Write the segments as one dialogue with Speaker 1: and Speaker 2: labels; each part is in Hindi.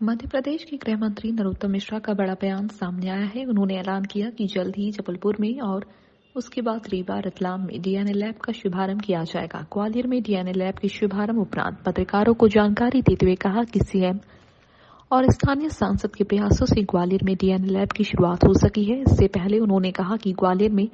Speaker 1: मध्य प्रदेश के गृह मंत्री नरोत्तम मिश्रा का बड़ा बयान सामने आया है। उन्होंने ऐलान किया कि जल्द ही जबलपुर में और उसके बाद रीवा रतलाम में डीएनए लैब का शुभारंभ किया जाएगा। ग्वालियर में डीएनए लैब के शुभारंभ उपरांत पत्रकारों को जानकारी देते हुए कहा कि सीएम और स्थानीय सांसद के प्रयासों से ग्वालियर में डीएनए लैब की शुरुआत हो सकी है। इससे पहले उन्होंने कहा कि ग्वालियर में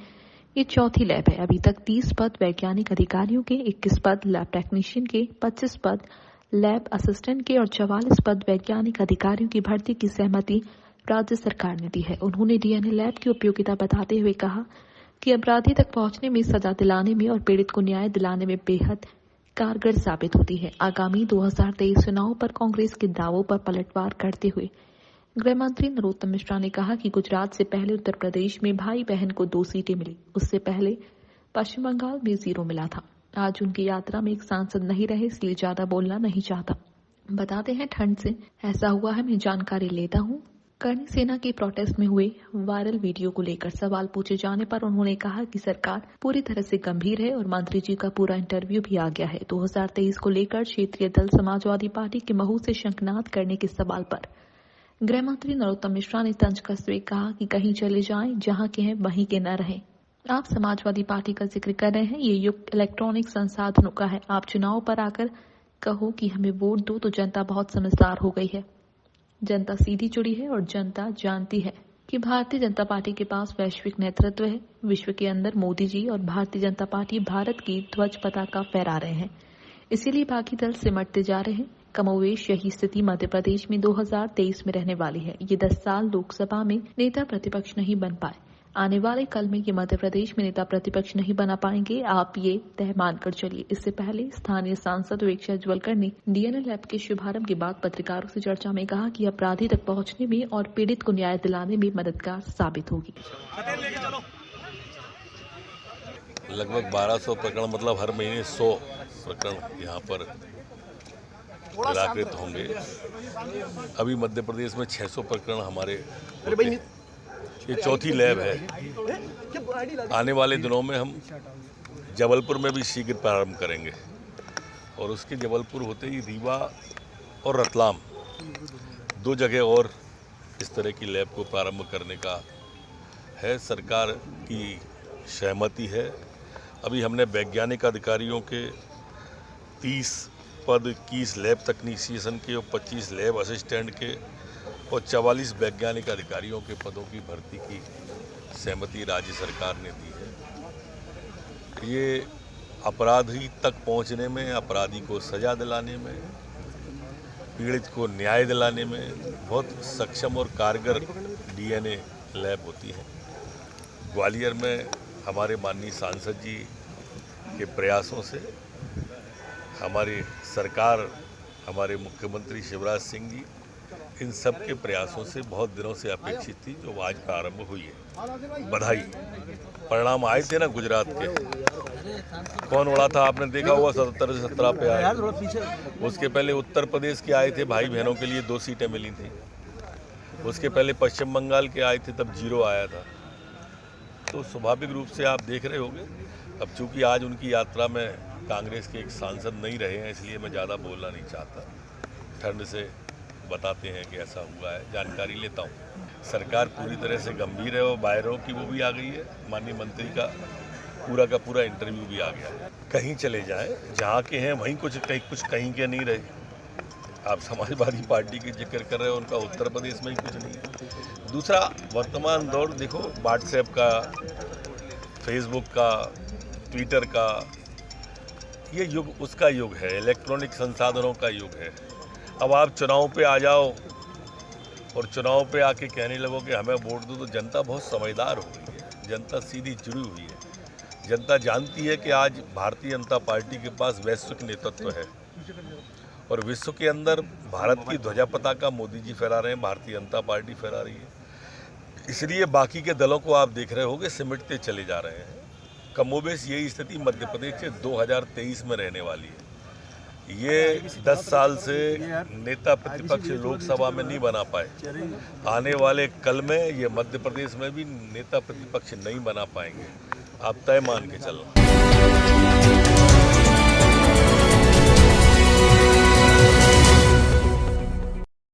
Speaker 1: ये चौथी लैब है। अभी तक 30 पद वैज्ञानिक अधिकारियों के, 21 पद लैब टेक्नीशियन के, 25 पद लैब असिस्टेंट के और 44 पद वैज्ञानिक अधिकारियों की भर्ती की सहमति राज्य सरकार ने दी है। उन्होंने डीएनए लैब की उपयोगिता बताते हुए कहा कि अपराधी तक पहुंचने में, सजा दिलाने में और पीड़ित को न्याय दिलाने में बेहद कारगर साबित होती है। आगामी 2023 चुनाव पर कांग्रेस के दावों पर पलटवार करते हुए गृह मंत्री नरोत्तम मिश्रा ने कहा कि गुजरात से पहले उत्तर प्रदेश में भाई बहन को 2 सीटें मिली, उससे पहले पश्चिम बंगाल में 0 मिला था। आज उनकी यात्रा में एक सांसद नहीं रहे, इसलिए ज्यादा बोलना नहीं चाहता। बताते हैं ठंड से ऐसा हुआ है, मैं जानकारी लेता हूँ। करणी सेना के प्रोटेस्ट में हुए वायरल वीडियो को लेकर सवाल पूछे जाने पर उन्होंने कहा कि सरकार पूरी तरह से गंभीर है और मंत्री जी का पूरा इंटरव्यू भी आ गया है। 2023 को लेकर क्षेत्रीय दल समाजवादी पार्टी के महू से शंखनाद करने के सवाल पर गृह मंत्री नरोत्तम मिश्रा ने तंज कसते हुए कहा कि कहीं चले जाएं, जहां के हैं वहीं के न रहें। आप समाजवादी पार्टी का जिक्र कर रहे हैं, ये युग इलेक्ट्रॉनिक संसाधनों का है। आप चुनाव पर आकर कहो कि हमें वोट दो तो जनता बहुत समझदार हो गई है। जनता सीधी जुड़ी है और जनता जानती है कि भारतीय जनता पार्टी के पास वैश्विक नेतृत्व है। विश्व के अंदर मोदी जी और भारतीय जनता पार्टी भारत की ध्वज पताका फहरा रहे हैं, इसीलिए बाकी दल सिमटते जा रहे हैं। कमोवेश यही स्थिति मध्य प्रदेश में 2023 में रहने वाली है। ये 10 साल लोकसभा में नेता प्रतिपक्ष नहीं बन पाए, आने वाले कल में ये मध्य प्रदेश में नेता प्रतिपक्ष नहीं बना पाएंगे। आप ये तय मानकर चलिए। इससे पहले स्थानीय सांसद उपेक्षा ज्वलकर ने डीएनए लैब के शुभारंभ के बाद पत्रकारों से चर्चा में कहा कि अपराधी तक पहुंचने में और पीड़ित को न्याय दिलाने में मददगार साबित होगी।
Speaker 2: लगभग 1200 प्रकरण, मतलब हर महीने 100 प्रकरण यहाँ पर निराकृत होंगे। अभी मध्य प्रदेश में 600 प्रकरण हमारे होते हैं। ये चौथी लैब है। आने वाले दिनों में हम जबलपुर में भी शीघ्र प्रारंभ करेंगे और उसके जबलपुर होते ही रीवा और रतलाम 2 जगह और इस तरह की लैब को प्रारंभ करने का है। सरकार की सहमति है। अभी हमने वैज्ञानिक अधिकारियों के 30 पद, 21 लैब तकनीशियन के और 25 लैब असिस्टेंट के और 44 वैज्ञानिक अधिकारियों के पदों की भर्ती की सहमति राज्य सरकार ने दी है। ये अपराधी तक पहुंचने में, अपराधी को सजा दिलाने में, पीड़ित को न्याय दिलाने में बहुत सक्षम और कारगर डीएनए लैब होती है। ग्वालियर में हमारे माननीय सांसद जी के प्रयासों से हमारी सरकार, हमारे मुख्यमंत्री शिवराज सिंह जी, इन सब के प्रयासों से बहुत दिनों से अपेक्षित थी, जो आज प्रारंभ हुई है। बधाई। परिणाम आए थे ना गुजरात के, कौन उड़ा था आपने देखा होगा, 77 से 17 पे आए। उसके पहले उत्तर प्रदेश के आए थे, भाई बहनों के लिए 2 सीटें मिली थी। उसके पहले पश्चिम बंगाल के आए थे, तब 0 आया था। तो स्वाभाविक रूप से आप देख रहे होंगे। अब चूंकि आज उनकी यात्रा में कांग्रेस के एक सांसद नहीं रहे हैं, इसलिए मैं ज़्यादा बोलना नहीं चाहता। ठंड से बताते हैं कि ऐसा हुआ है, जानकारी लेता हूँ। सरकार पूरी तरह से गंभीर है और बाहरों की वो भी आ गई है। माननीय मंत्री का पूरा इंटरव्यू भी आ गया है। कहीं चले जाएं, जहाँ के हैं वहीं कुछ कहीं के नहीं रहे। आप समाजवादी पार्टी की जिक्र कर रहे हो, उनका उत्तर प्रदेश में ही कुछ नहीं है। दूसरा, वर्तमान दौर देखो, व्हाट्सएप का, फेसबुक का, ट्विटर का, ये युग उसका युग है, इलेक्ट्रॉनिक संसाधनों का युग है। अब आप चुनाव पे आ जाओ और चुनाव पे आके कहने लगो कि हमें वोट दो, तो जनता बहुत समझदार हो गई है। जनता सीधी जुड़ी हुई है। जनता जानती है कि आज भारतीय जनता पार्टी के पास वैश्विक नेतृत्व है और विश्व के अंदर भारत की ध्वजा पताका मोदी जी फहरा रहे हैं, भारतीय जनता पार्टी फहरा रही है। इसलिए बाकी के दलों को आप देख रहे होंगे सिमटते चले जा रहे हैं। कमोबेश यही स्थिति मध्य प्रदेश से 2023 में रहने वाली है। ये 10 साल से नेता प्रतिपक्ष लोकसभा में नहीं बना पाए। आने वाले कल में ये मध्य प्रदेश में भी नेता प्रतिपक्ष नहीं बना पाएंगे। आप तय मान के चलना।